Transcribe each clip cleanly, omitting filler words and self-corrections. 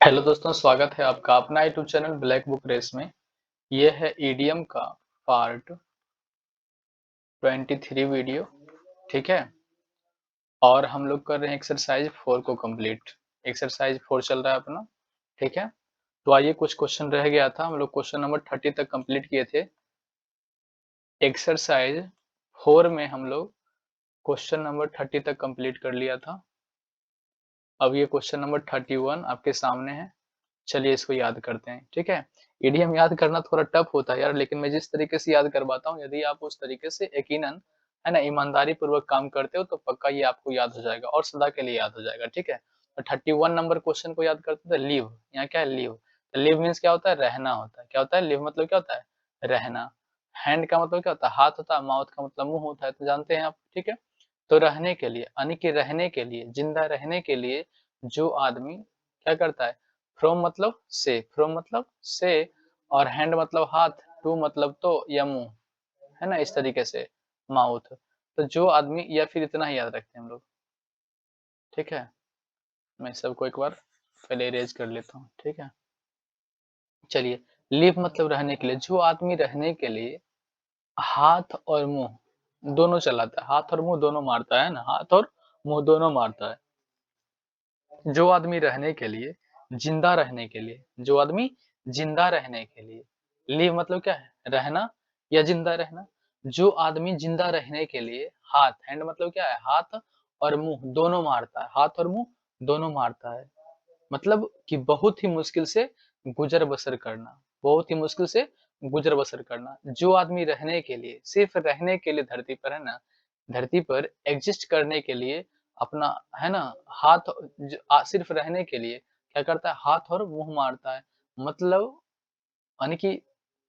Hello दोस्तों, स्वागत है आपका अपना YouTube channel black book race में। ये है ईडीएम का पार्ट 23 वीडियो। ठीक है, और हम लोग कर रहे हैं एक्सरसाइज 4 को कंप्लीट। एक्सरसाइज 4 चल रहा है अपना। ठीक है, तो आइए, कुछ क्वेश्चन रह गया था, हम लोग क्वेश्चन नंबर 30 तक कंप्लीट किए थे। एक्सरसाइज 4 में हम लोग क्वेश्चन नंबर 30 तक कंप्लीट कर लिया था। अब ये क्वेश्चन नंबर 31 आपके सामने है। चलिए इसको याद करते हैं। ठीक है, ईडीएम याद करना थोड़ा टफ होता है यार, लेकिन मैं जिस तरीके से याद करवाता हूँ, यदि आप उस तरीके से यकीनन, है ना, ईमानदारी पूर्वक काम करते हो तो पक्का ये आपको याद हो जाएगा और सदा के लिए याद हो जाएगा। ठीक है, तो 31 नंबर क्वेश्चन को याद करते थे। लिव, यहाँ क्या है? लिव। लिव मीन्स क्या होता है? रहना होता है। क्या होता है? लिव मतलब क्या होता है? रहना। हैंड का मतलब क्या होता है? हाथ होता है। माउथ का मतलब मुंह होता है, तो जानते हैं आप। ठीक है, तो रहने के लिए, यानी कि रहने के लिए, जिंदा रहने के लिए जो आदमी क्या करता है? फ्रॉम मतलब से, फ्रॉम मतलब से, और हैंड मतलब हाथ, टू मतलब तो या मुंह, है ना, इस तरीके से माउथ। तो जो आदमी, या फिर इतना ही याद रखते हैं हम लोग। ठीक है, मैं सबको एक बार पहले इरेज कर लेता हूँ। ठीक है, चलिए। लिव मतलब रहने के लिए, जो आदमी रहने के लिए हाथ और मुंह दोनों चलाता है, हाथ और मुंह दोनों मारता है ना, हाथ और मुंह दोनों मारता है। जो आदमी रहने के लिए, जिंदा रहने के लिए, जो आदमी जिंदा रहने के लिए, लिव मतलब क्या है? रहना या जिंदा रहना। जो आदमी जिंदा रहने के लिए हाथ, हैंड मतलब क्या है? हाथ और मुंह दोनों मारता है, हाथ और मुंह दोनों मारता है। मतलब कि बहुत ही मुश्किल से गुजर बसर करना, बहुत ही मुश्किल से गुजर बसर करना। जो आदमी रहने के लिए, सिर्फ रहने के लिए धरती पर, है ना, धरती पर एग्जिस्ट करने के लिए अपना, है ना, हाथ, सिर्फ रहने के लिए क्या करता है? हाथ और मुंह मारता है। मतलब यानी कि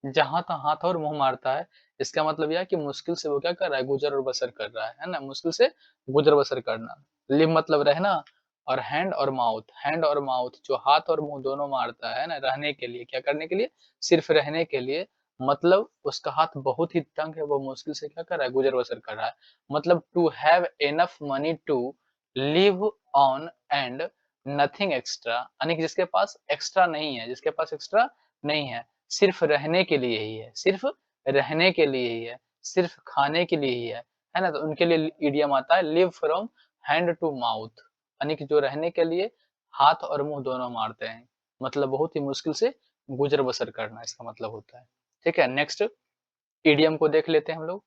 जहाँ तहाँ हाथ और मुंह मारता है, इसका मतलब यह है कि मुश्किल से वो क्या कर रहा है? गुजर और बसर कर रहा है ना, मुश्किल से गुजर बसर करना। लिव मतलब रहना, और हैंड और माउथ, हैंड और माउथ जो हाथ और मुंह दोनों मारता है ना, रहने के लिए, क्या करने के लिए? सिर्फ रहने के लिए। मतलब उसका हाथ बहुत ही तंग है, वो मुश्किल से क्या कर रहा है? गुजर बसर कर रहा है। मतलब to have enough money to live on and nothing extra, यानी कि जिसके पास एक्स्ट्रा नहीं है, जिसके पास एक्स्ट्रा नहीं है, सिर्फ रहने के लिए ही है, सिर्फ रहने के लिए ही है, सिर्फ खाने के लिए ही है ना? तो उनके लिए इडियम आता है live from hand to mouth, यानी कि जो रहने के लिए हाथ और मुंह दोनों मारते हैं, मतलब बहुत ही मुश्किल से गुजर बसर करना इसका मतलब होता है। ठीक है, नेक्स्ट इडियम को देख लेते हैं हम लोग।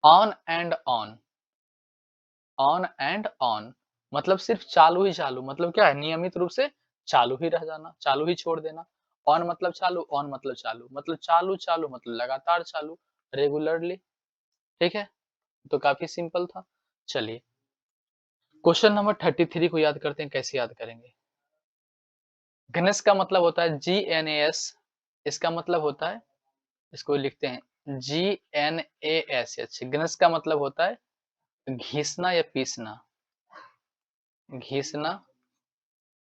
On and on, on and on मतलब सिर्फ चालू ही चालू, मतलब क्या है? नियमित रूप से चालू ही रह जाना, चालू ही छोड़ देना। ऑन मतलब चालू, ऑन मतलब चालू, मतलब चालू चालू मतलब लगातार चालू, रेगुलरली। ठीक है, तो काफी सिंपल था। चलिए, क्वेश्चन नंबर 33 को याद करते हैं। कैसे याद करेंगे? गणेश का मतलब होता है GNAS, इसका मतलब होता है, इसको लिखते हैं GNASH। गणेश का मतलब होता है घिसना या पीसना, घिसना,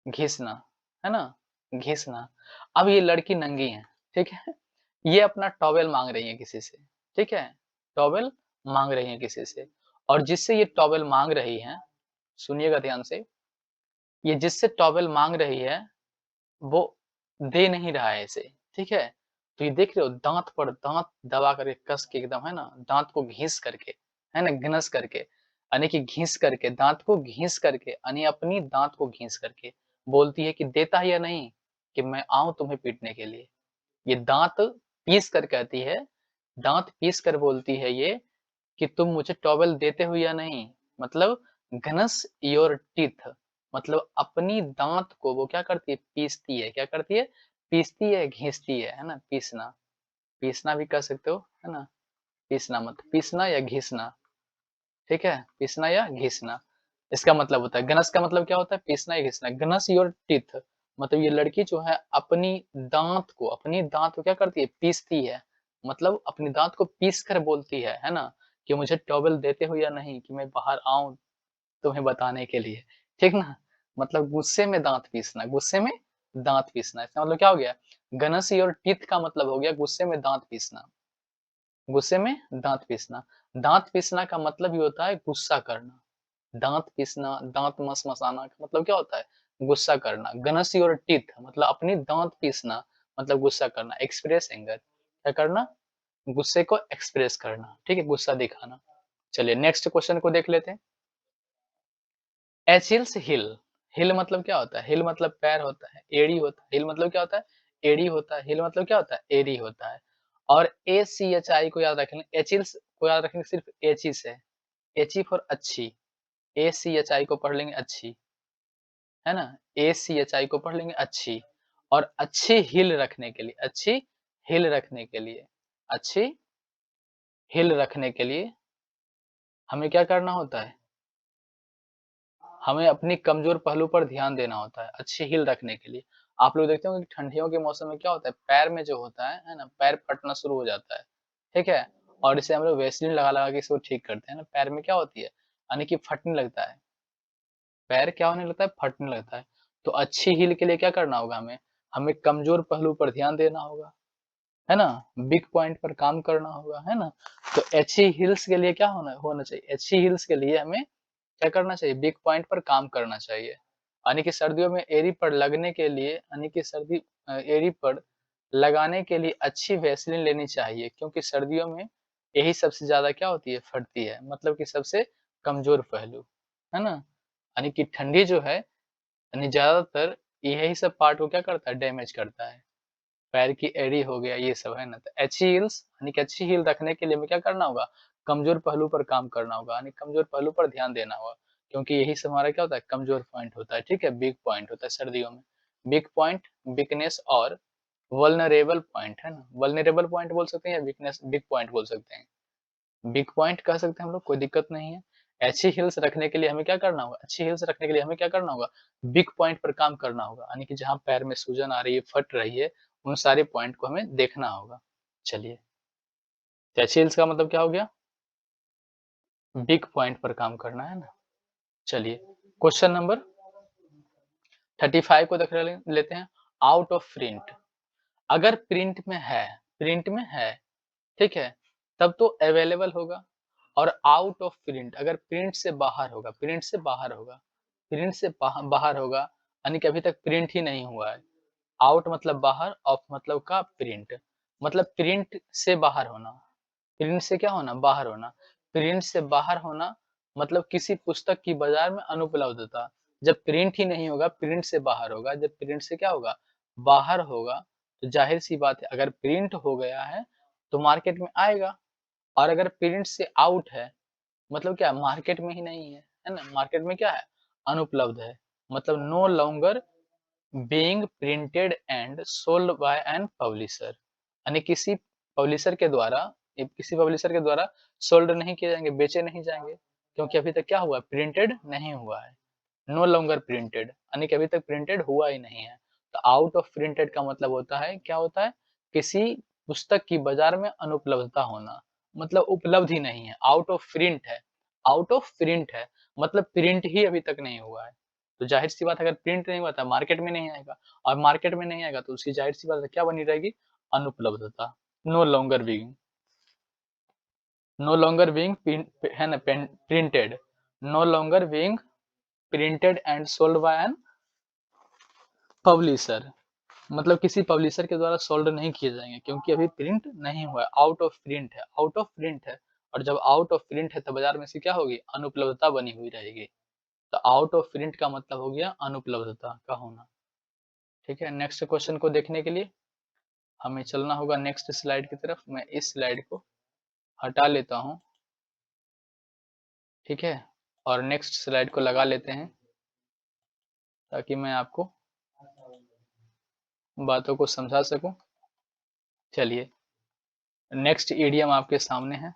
घिसना, है ना, घिसना। अब ये लड़की नंगी है, ठीक है, ये अपना टॉवेल मांग रही है किसी से। ठीक है, टॉवेल मांग रही है किसी से, और जिससे ये टॉवेल मांग रही है, सुनिएगा ध्यान से, ये जिससे टॉवेल मांग रही है वो दे नहीं रहा है इसे। ठीक है, तो ये देख रहे हो, दांत पर दांत दबा करके, कस के एकदम, है ना, दांत को घिस करके, है ना, घिनस करके, यानी कि घिस करके, दांत को घिस करके, यानी अपनी दांत को घिस करके बोलती है कि देता है या नहीं, कि मैं आऊं तुम्हें पीटने के लिए। ये दांत पीस कर कहती है, दांत पीस कर बोलती है ये, कि तुम मुझे टॉवेल देते हो या नहीं। मतलब घनस योर टीथ, मतलब अपनी दांत को वो क्या करती है? पीसती है। क्या करती है? पीसती है, घिसती है ना, पीसना, पीसना भी कह सकते हो, है ना, पीसना मत, पीसना या घिसना। ठीक है, पीसना या घिसना इसका मतलब होता है। गनस का मतलब क्या होता है? पीसना या घिसना। गनस योर टीथ मतलब ये लड़की जो है अपनी दांत को, अपनी दांत को क्या करती है? पीसती है, मतलब अपनी दांत को पीस कर बोलती है ना, कि मुझे टॉवेल देते हो या नहीं, कि मैं बाहर आऊं तुम्हें बताने के लिए। ठीक ना, मतलब गुस्से में दांत पीसना, गुस्से में दांत पीसना, इसका मतलब क्या हो गया? गनस योर टीथ का मतलब हो गया गुस्से में दांत पीसना, गुस्से में दांत पीसना। दांत पीसना का मतलब ये होता है गुस्सा करना। दांत पीसना, दांत मसमसाना का मतलब क्या होता है? गुस्सा करना। गनस योर टीथ मतलब अपनी दांत पीसना, मतलब गुस्सा करना। एक्सप्रेस एंगर, क्या करना? गुस्से को एक्सप्रेस करना, ठीक है, गुस्सा दिखाना। चलिए नेक्स्ट क्वेश्चन को देख लेते हैं। एचिल्स हिल, हिल मतलब क्या होता है? हिल मतलब पैर होता है, एड़ी होता है। हिल मतलब क्या होता है? एड़ी होता है। हिल मतलब क्या होता है? एड़ी होता है। और ए सी एच आई को याद रखेंगे, एचिल्स को याद रखेंगे, सिर्फ एचिस है। एची फॉर अच्छी, ए सी एच आई को पढ़ लेंगे अच्छी, है ना? ए सी एच आई को पढ़ लेंगे अच्छी। और अच्छी हिल रखने के लिए, अच्छी हिल रखने के लिए, अच्छी हिल रखने के लिए हमें क्या करना होता है? हमें अपनी कमजोर पहलू पर ध्यान देना होता है, अच्छी हील रखने के लिए। आप लोग देखते होंगे कि ठंडियों के मौसम में क्या होता है, पैर में जो होता है ना, पैर फटना शुरू हो जाता है, ठीक है? और इसे हम लोग वैसलीन लगा-लगा के इसको ठीक करते हैं ना, पैर में क्या होती है, यानी कि फटने लगता है, पैर क्या होने लगता है, फटने लगता है। तो अच्छी हील के लिए क्या करना होगा हमें? हमें कमजोर पहलू पर ध्यान देना होगा, है ना? वीक पॉइंट पर काम करना होगा, है ना? तो अच्छी हील्स के लिए क्या होना होना चाहिए? अच्छी हील्स के लिए हमें क्या करना चाहिए? वीक पॉइंट पर काम करना चाहिए। यानी कि सर्दियों में एड़ी पर लगने के लिए, यानी कि एड़ी पर लगाने के लिए अच्छी वैसलीन लेनी चाहिए, क्योंकि सर्दियों में यही सबसे ज़्यादा क्या होती है? फटती है, मतलब कि सबसे कमज़ोर पहलू, है ना? यानी कि ठंडी जो है, यानी ज़्यादातर यही सब पार्ट को क्या करता है? डैमेज करता है। पैर की एड़ी हो गया, ये सब है ना। तो अच्छी हील्स यानी कि अच्छी हील रखने के लिए हमें क्या करना होगा? कमजोर पहलू पर काम करना होगा, यानी कमजोर पहलू पर ध्यान देना होगा, क्योंकि यही सब हमारा क्या होता है? कमजोर पॉइंट होता है, ठीक है? वीक पॉइंट होता है सर्दियों में। वीक पॉइंट, वीकनेस और वल्नरेबल पॉइंट, है ना? वल्नरेबल पॉइंट बोल सकते हैं या वीकनेस वीक पॉइंट बोल सकते हैं। वीक पॉइंट कह सकते हैं हम लोग, कोई दिक्कत नहीं है। अच्छी हील्स रखने के लिए हमें क्या करना होगा? अच्छी हील्स रखने के लिए हमें क्या करना होगा? वीक पॉइंट पर काम करना होगा, यानी कि जहाँ पैर में सूजन आ रही है, फट रही है, उन सारे पॉइंट को हमें देखना होगा। चलिए, तो अच्छी हील्स का मतलब क्या हो गया? वीक पॉइंट पर काम करना, है ना? चलिए, क्वेश्चन नंबर 35 को देख लेते हैं। आउट ऑफ प्रिंट, अगर प्रिंट में है, ठीक है, तब तो अवेलेबल होगा। और आउट ऑफ प्रिंट, अगर प्रिंट से बाहर होगा, प्रिंट से बाहर होगा, प्रिंट से बाहर होगा, यानी कि अभी तक प्रिंट ही नहीं हुआ है। आउट मतलब बाहर, ऑफ मतलब का प्रिंट, मतलब प्रिंट से बाहर होना। प्रिंट से क्या होना? बाहर होना। प्रिंट से बाहर होना मतलब किसी पुस्तक की बाजार में अनुपलब्धता। जब प्रिंट ही नहीं होगा, प्रिंट से बाहर होगा। जब प्रिंट से क्या होगा? बाहर होगा, तो जाहिर सी बात है, अगर प्रिंट हो गया है तो मार्केट में आएगा। और अगर प्रिंट से आउट है, मतलब क्या? मार्केट में ही नहीं है ना? मार्केट में क्या है? अनुपलब्ध है, मतलब no longer being printed and sold by an publisher, यानी किसी पब्लिशर के द्वारा सोल्ड नहीं किए जाएंगे, बेचे नहीं जाएंगे, क्योंकि अभी तक क्या हुआ? प्रिंटेड नहीं हुआ है। नो लॉन्गर प्रिंटेड, यानी कि अभी तक प्रिंटेड हुआ ही नहीं है। तो आउट ऑफ प्रिंटेड का मतलब होता है, क्या होता है? किसी पुस्तक की बाजार में अनुपलब्धता होना, मतलब उपलब्ध ही नहीं है। आउट ऑफ प्रिंट है, आउट ऑफ प्रिंट है, मतलब प्रिंट ही अभी तक नहीं हुआ है। तो जाहिर सी बात है, अगर प्रिंट नहीं हुआ था, मार्केट में नहीं आएगा। और मार्केट में नहीं आएगा तो उसकी जाहिर सी बात है क्या बनी रहेगी? अनुपलब्धता। No longer being, no longer being है ना, printed, no longer being printed and sold by an publisher, मतलब किसी पब्लिशर के द्वारा सोल्ड नहीं किए जाएंगे, क्योंकि अभी प्रिंट नहीं हुआ है, आउट ऑफ प्रिंट है, आउट ऑफ प्रिंट है। और जब आउट ऑफ प्रिंट है तो बाजार में से क्या होगी? अनुपलब्धता बनी हुई रहेगी। तो आउट ऑफ प्रिंट का मतलब हो गया अनुपलब्धता का होना। ठीक है, नेक्स्ट क्वेश्चन को देखने के लिए हमें चलना होगा नेक्स्ट स्लाइड की तरफ। मैं इस स्लाइड को हटा लेता हूँ, ठीक है, और नेक्स्ट स्लाइड को लगा लेते हैं, ताकि मैं आपको बातों को समझा सकूं। चलिए, नेक्स्ट ईडियम आपके सामने है,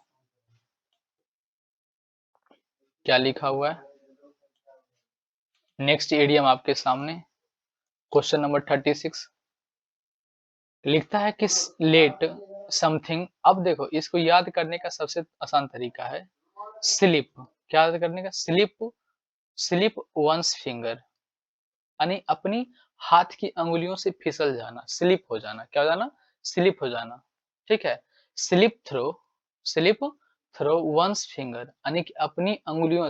क्या लिखा हुआ है? नेक्स्ट ईडियम आपके सामने, क्वेश्चन नंबर 36 लिखता है कि लेट समथिंग। अब देखो, इसको याद करने का सबसे आसान तरीका है स्लिप। क्या याद करने का? स्लिप, स्लिप वंस फिंगर, यानी अपनी हाथ की अंगुलियों से फिसल जाना, स्लिप हो जाना। क्या हो जाना? स्लिप हो जाना, ठीक है। Slip through, slip through one's finger, यानी कि अपनी अंगुलियों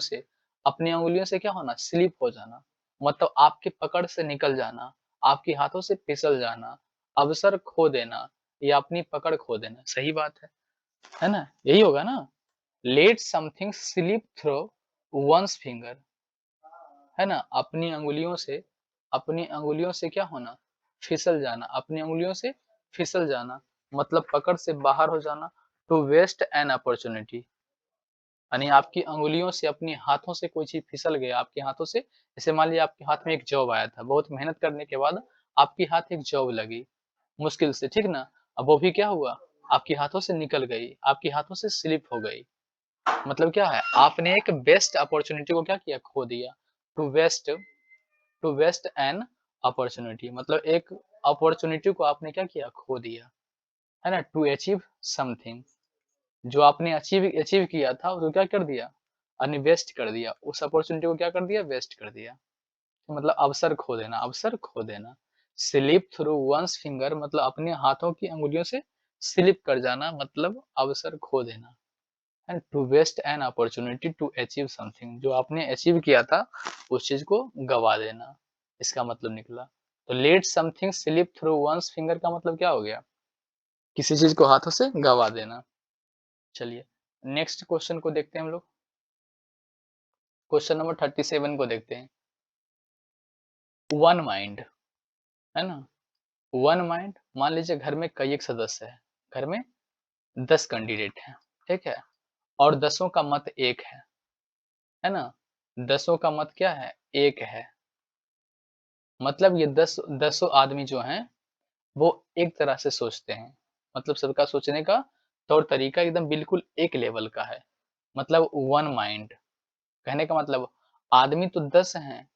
से क्या होना? स्लिप हो जाना। मतलब आपकी पकड़ से निकल जाना, आपके हाथों से फिसल जाना, अवसर खो देना या अपनी पकड़ खो देना। सही बात है ना? यही होगा ना? Let something slip through one's finger, है ना? अपनी अंगुलियों से क्या होना? फिसल जाना, अपनी अंगुलियों से फिसल जाना, मतलब पकड़ से बाहर हो जाना। टू वेस्ट एन अपॉर्चुनिटी, यानी आपकी अंगुलियों से, अपने हाथों से कोई चीज़ फिसल गया आपके हाथों से। जैसे मान लीजिए आपके हाथ में एक जॉब आया था, बहुत मेहनत करने के बाद आपके हाथ एक जॉब लगी, मुश्किल से, ठीक ना? अब वो भी क्या हुआ? आपके हाथों से निकल गई, आपके हाथों से स्लिप हो गई। मतलब क्या है? आपने एक बेस्ट अपॉर्चुनिटी को क्या किया? खो दिया। To waste to waste an opportunity, मतलब एक अपॉर्चुनिटी को आपने क्या किया? खो दिया, है ना? टू अचीव समथिंग, जो आपने अचीव अचीव किया था उसको क्या कर दिया? यानी वेस्ट कर दिया, उस अपॉर्चुनिटी को क्या कर दिया? वेस्ट कर दिया। तो मतलब अवसर खो देना, अवसर खो देना। स्लिप थ्रू वन्स फिंगर, मतलब अपने हाथों की अंगुलियों से स्लिप कर जाना, मतलब अवसर खो देना। And to waste an opportunity to achieve something, जो आपने अचीव किया था उस चीज को गवा देना, इसका मतलब निकला। तो let something slip through one's finger का मतलब क्या हो गया? किसी चीज को हाथों से गवा देना। चलिए नेक्स्ट क्वेश्चन को देखते हैं हम लोग। क्वेश्चन नंबर 37 को देखते हैं। वन माइंड, है ना? वन माइंड, मान लीजिए घर में कई एक सदस्य है, घर में 10 कैंडिडेट हैं, ठीक है? और दसों का मत एक है ना? दसों का मत क्या है? एक है। मतलब ये दसों आदमी जो हैं वो एक तरह से सोचते हैं, मतलब सबका सोचने का तौर तरीका एकदम बिल्कुल एक लेवल का है, मतलब वन माइंड। कहने का मतलब आदमी तो 10 हैं,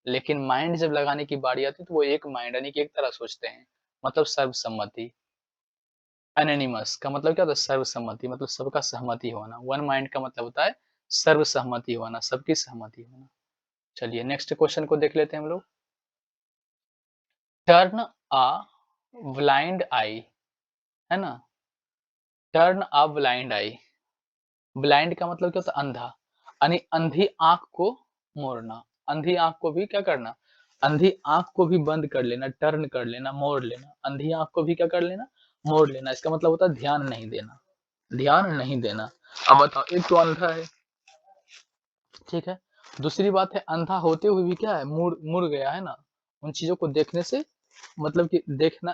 लेकिन माइंड जब लगाने की बारी आती है तो वो एक माइंड यानी कि एक तरह सोचते हैं, मतलब सर्वसम्मति। एनोनिमस का मतलब क्या होता है? सर्वसम्मति, मतलब सबका सहमति होना। वन माइंड का मतलब होता है सर्वसहमति होना, सबकी सहमति होना। चलिए नेक्स्ट क्वेश्चन को देख लेते हैं हम लोग। टर्न अ ब्लाइंड आई, है ना? Turn a blind I, blind का मतलब क्या होता है? अंधा, यानी अंधी आंख को मोड़ना। अंधी आंख को भी क्या करना? अंधी आंख को भी बंद कर लेना, टर्न कर लेना, मोड़ लेना। अंधी आंख को भी क्या कर लेना? मोड़ लेना। इसका मतलब होता है ध्यान नहीं देना, ध्यान नहीं देना। अब बताओ, एक तो अंधा है, ठीक है? दूसरी बात है अंधा होते हुए भी क्या है? मुड़ मुड़ गया, है ना? उन चीजों को देखने से, मतलब कि देखने,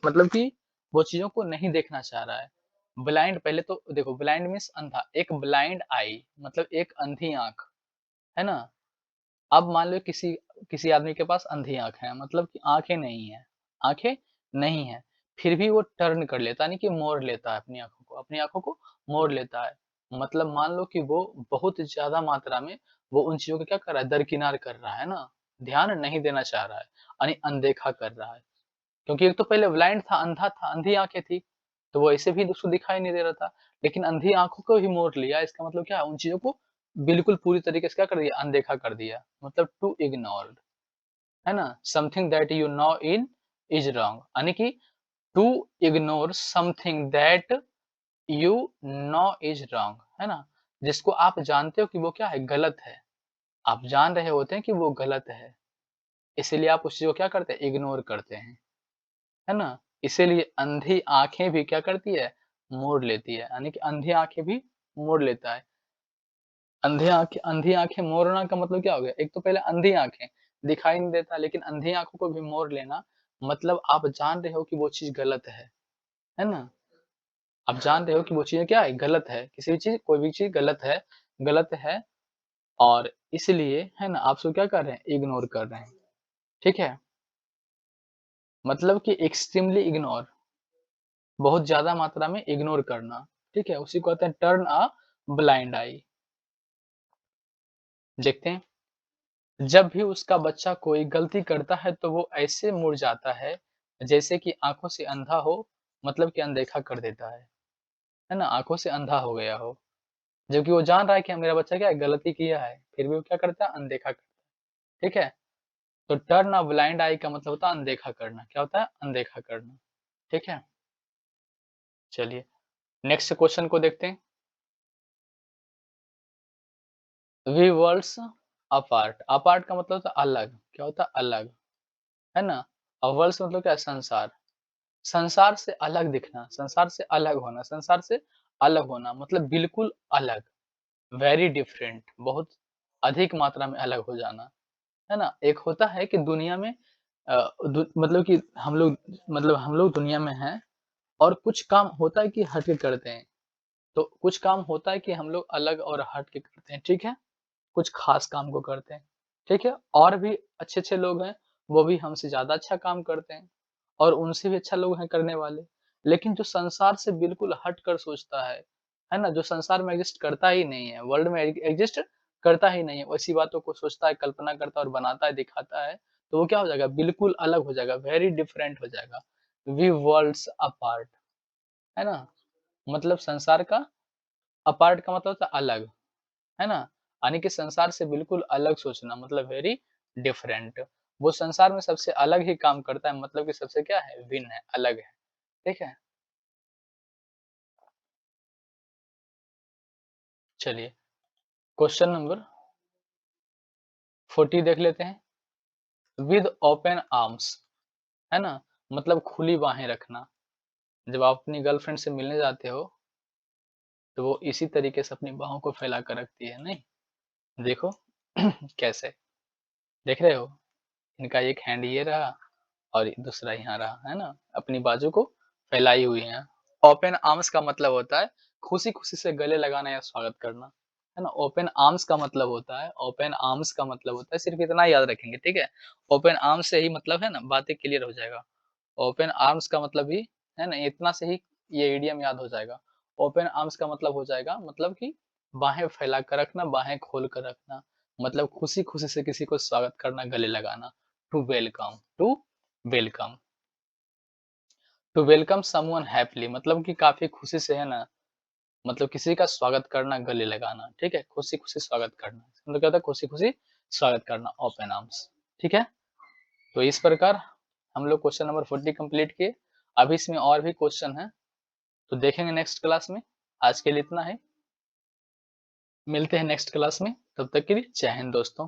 मतलब कि वो चीजों को नहीं देखना चाह रहा है। ब्लाइंड, पहले तो देखो, ब्लाइंड मीन्स अंधा, एक ब्लाइंड आई मतलब एक अंधी आंख, है ना? अब मान लो किसी किसी आदमी के पास अंधी आंख है, मतलब कि आंखें नहीं है, आंखें नहीं है, फिर भी वो टर्न कर लेता है, यानी कि मोड़ लेता है अपनी आंखों को, अपनी आंखों को मोड़ लेता है। मतलब मान लो कि वो बहुत ज्यादा मात्रा में वो उन चीजों को क्या कर रहा है? दरकिनार कर रहा है ना, ध्यान नहीं देना चाह रहा है, यानी अनदेखा कर रहा है। क्योंकि एक तो पहले ब्लाइंड था, अंधा था, अंधी आंखें थी, तो वो ऐसे भी उसको दिखाई नहीं दे रहा था, लेकिन अंधी आंखों को भी मोड़ लिया। इसका मतलब क्या है? उन चीजों को बिल्कुल पूरी तरीके से क्या कर दिया? अनदेखा कर दिया, मतलब टू इग्नोर्ड, है ना? Something that you know in is wrong, यानी कि to ignore something that you know is wrong, है ना? जिसको आप जानते हो कि वो क्या है? गलत है। आप जान रहे होते हैं कि वो गलत है, इसीलिए आप उस चीज को क्या करते हैं? इग्नोर करते हैं, है ना? इसीलिए अंधी आंखें भी क्या करती है? मोड़ लेती है, यानी कि अंधी आंखें भी मोड़ लेता है। अंधी आंखें मोड़ना का मतलब क्या हो गया? एक तो पहले अंधी आंखें, दिखाई नहीं देता, लेकिन अंधी आंखों को भी मोड़ लेना, मतलब आप जान रहे हो कि वो चीज गलत है ना? आप जान रहे हो कि वो चीज क्या है? गलत है, किसी भी चीज, कोई भी चीज गलत है, और इसलिए, है ना, आप उसको क्या कर रहे हैं? इग्नोर कर रहे हैं, ठीक है? मतलब कि एक्सट्रीमली इग्नोर, बहुत ज्यादा मात्रा में इग्नोर करना, ठीक है? उसी को कहते हैं टर्न अ ब्लाइंड आई। देखते हैं, जब भी उसका बच्चा कोई गलती करता है तो वो ऐसे मुड़ जाता है जैसे कि आंखों से अंधा हो, मतलब कि अनदेखा कर देता है ना? आंखों से अंधा हो गया हो, जबकि वो जान रहा है कि मेरा बच्चा क्या है? गलती किया है, फिर भी वो क्या करता है? अनदेखा करता है, ठीक है? तो टर्न अ ब्लाइंड आई का मतलब होता है अनदेखा करना। क्या होता है? अनदेखा करना, ठीक है? चलिए नेक्स्ट क्वेश्चन को देखते हैं। वी वर्ड्स अपार्ट, अपार्ट का मतलब होता है अलग, क्या होता है अलग, है ना? और वर्ल्ड से मतलब क्या है संसार, संसार से अलग दिखना, संसार से अलग होना, संसार से अलग होना मतलब बिल्कुल अलग, वेरी डिफरेंट, बहुत अधिक मात्रा में अलग हो जाना, है ना? एक होता है कि दुनिया में मतलब कि हम लोग दुनिया में हैं और कुछ काम होता है कि हट के करते हैं, तो कुछ काम होता है कि हम लोग अलग और हट के करते हैं, ठीक है? कुछ खास काम को करते हैं, ठीक है? और भी अच्छे-अच्छे लोग हैं, वो भी हमसे ज़्यादा अच्छा काम करते हैं और उनसे भी अच्छा लोग हैं करने वाले। लेकिन जो संसार से बिल्कुल हट कर सोचता है ना? जो संसार में एग्ज़िस्ट करता ही नहीं है, वर्ल्ड में एग्ज़िस्ट करता ही नहीं है, वैसी बातों को सोचता है, कल्पना करता है और बनाता है, दिखाता है, तो वो क्या हो जाएगा? बिल्कुल अलग हो जाएगा, वेरी डिफरेंट हो जाएगा। वी वर्ल्ड्स अपार्ट, है ना? मतलब संसार का अपार्ट का मतलब होता है अलग। है ना? यानी कि संसार से बिल्कुल अलग सोचना मतलब वेरी डिफरेंट। वो संसार में सबसे अलग ही काम करता है मतलब कि सबसे क्या है? भिन्न है, अलग है। ठीक है? चलिए, क्वेश्चन नंबर 40 देख लेते हैं। विद ओपन आर्म्स, है ना? मतलब खुली बाहें रखना। जब आप अपनी गर्लफ्रेंड से मिलने जाते हो, तो वो इसी तरीके से अपनी बाहों को फैला कर रखती है, नहीं? देखो कैसे? देख रहे हो? इनका एक हैंड ये रहा और दूसरा यहाँ रहा, है ना? अपनी बाजू को फैलाई हुई हैं। ओपन आर्म्स का मतलब होता है खुशी-खुशी से गले लगाना या स्वागत करना, है ना? ओपन आर्म्स का मतलब होता है ओपन आर्म्स का मतलब होता है सिर्फ़ इतना याद रखेंगे, ठीक है? ओपन आर्म्स से ही मतलब है ना बातें क्लियर हो जाएगा। ओपन आर्म्स का मतलब भी है ना इतना से ही ये इडियम याद हो जाएगा। ओपन आर्म्स का मतलब हो जाएगा मतलब कि बाहें फैला कर रखना, बाहें खोल कर रखना, मतलब खुशी-खुशी से किसी को स्वागत करना, गले लगाना। To welcome, to welcome someone happily मतलब कि काफ़ी खुशी से है ना, मतलब किसी का स्वागत करना, गले लगाना, ठीक है? खुशी-खुशी स्वागत करना, मतलब क्या होता है खुशी-खुशी स्वागत करना, ओपन आर्म्स, ठीक है? तो इस प्रकार हम लोग क्वेश्चन नंबर 40 कंप्लीट किए। अभी इसमें और भी क्वेश्चन हैं, तो देखेंगे नेक्स्ट क्लास में। आज के लिए इतना ही, मिलते हैं नेक्स्ट क्लास में, तब तक के लिए जय हिंद दोस्तों।